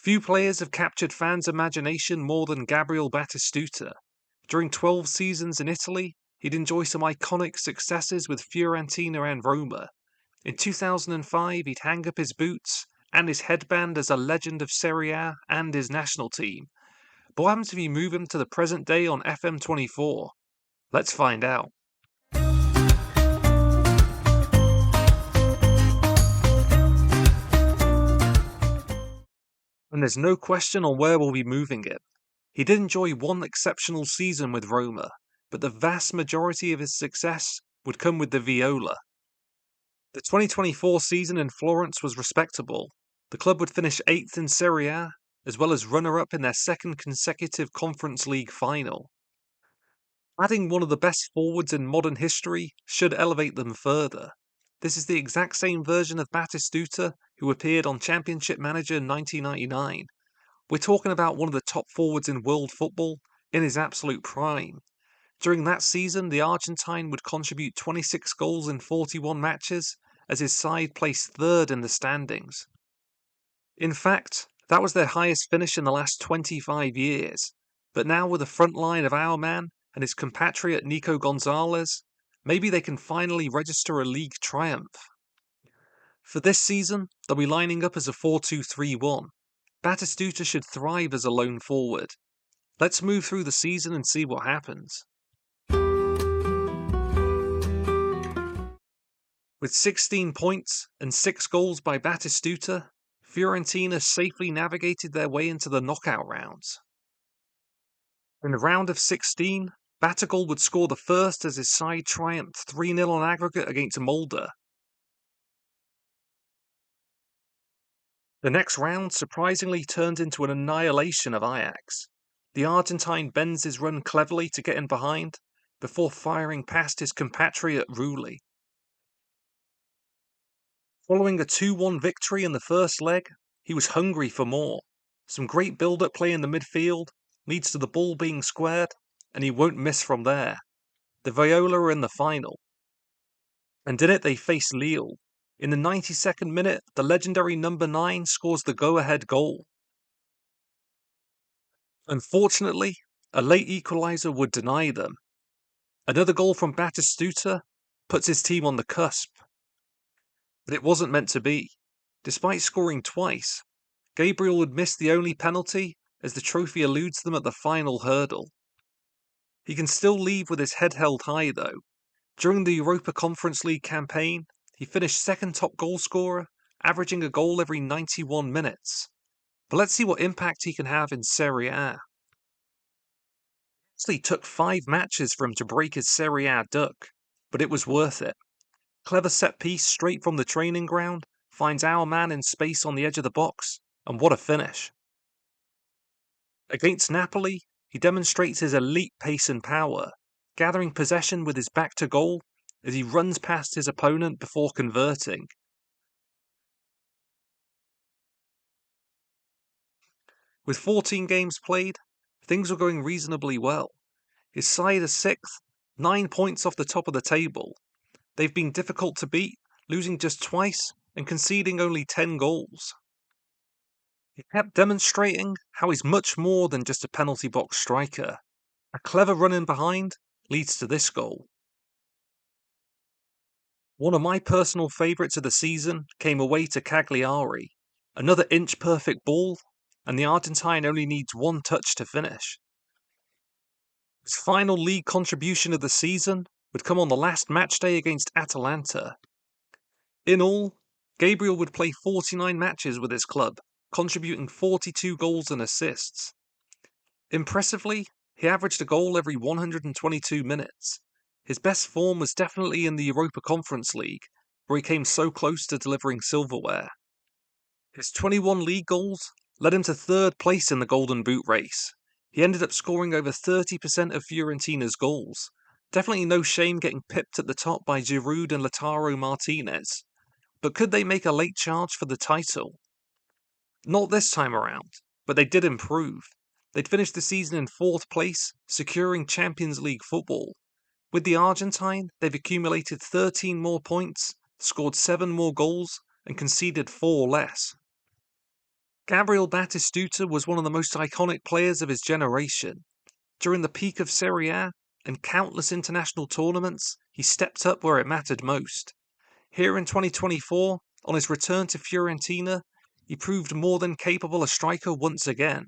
Few players have captured fans' imagination more than Gabriel Batistuta. During 12 seasons in Italy, he'd enjoy some iconic successes with Fiorentina and Roma. In 2005, he'd hang up his boots and his headband as a legend of Seria and his national team. But what happens if you move him to the present day on FM24? Let's find out. And there's no question on where we'll be moving it. He did enjoy one exceptional season with Roma, but the vast majority of his success would come with the Viola. The 2024 season in Florence was respectable. The club would finish 8th in Seria, as well as runner-up in their second consecutive Conference League final. Adding one of the best forwards in modern history should elevate them further. This is the exact same version of Batistuta who appeared on Championship Manager 1999. We're talking about one of the top forwards in world football in his absolute prime. During that season, the Argentine would contribute 26 goals in 41 matches as his side placed third in the standings. In fact, that was their highest finish in the last 25 years. But now with the front line of our man and his compatriot Nico Gonzalez, maybe they can finally register a league triumph. For this season, they'll be lining up as a 4-2-3-1. Batistuta should thrive as a lone forward. Let's move through the season and see what happens. With 16 points and 6 goals by Batistuta, Fiorentina safely navigated their way into the knockout rounds. In the round of 16, Batagol would score the first as his side triumphed 3-0 on aggregate against Mulder. The next round surprisingly turned into an annihilation of Ajax. The Argentine bends his run cleverly to get in behind, before firing past his compatriot Rulli. Following a 2-1 victory in the first leg, he was hungry for more. Some great build-up play in the midfield leads to the ball being squared, and he won't miss from there. The Viola are in the final. And in it they face Lille. In the 92nd minute, the legendary number 9 scores the go-ahead goal. Unfortunately, a late equaliser would deny them. Another goal from Batistuta puts his team on the cusp. But it wasn't meant to be. Despite scoring twice, Gabriel would miss the only penalty as the trophy eludes them at the final hurdle. He can still leave with his head held high though. During the Europa Conference League campaign, he finished second top goal scorer, averaging a goal every 91 minutes. But let's see what impact he can have in Serie A. It actually took 5 matches for him to break his Serie A duck, but it was worth it. Clever set piece straight from the training ground, finds our man in space on the edge of the box, and what a finish. Against Napoli, he demonstrates his elite pace and power, gathering possession with his back to goal as he runs past his opponent before converting. With 14 games played, things were going reasonably well. His side is 6th, 9 points off the top of the table. They've been difficult to beat, losing just twice and conceding only 10 goals. He kept demonstrating how he's much more than just a penalty box striker. A clever run in behind leads to this goal. One of my personal favourites of the season came away to Cagliari. Another inch-perfect ball, and the Argentine only needs one touch to finish. His final league contribution of the season would come on the last matchday against Atalanta. In all, Gabriel would play 49 matches with his club, contributing 42 goals and assists. Impressively, he averaged a goal every 122 minutes. His best form was definitely in the Europa Conference League, where he came so close to delivering silverware. His 21 league goals led him to 3rd place in the Golden Boot race. He ended up scoring over 30% of Fiorentina's goals. Definitely no shame getting pipped at the top by Giroud and Lautaro Martinez. But could they make a late charge for the title? Not this time around, but they did improve. They'd finished the season in 4th place, securing Champions League football. With the Argentine, they've accumulated 13 more points, scored 7 more goals, and conceded 4 less. Gabriel Batistuta was one of the most iconic players of his generation. During the peak of Seria and countless international tournaments, he stepped up where it mattered most. Here in 2024, on his return to Fiorentina, he proved more than capable a striker once again.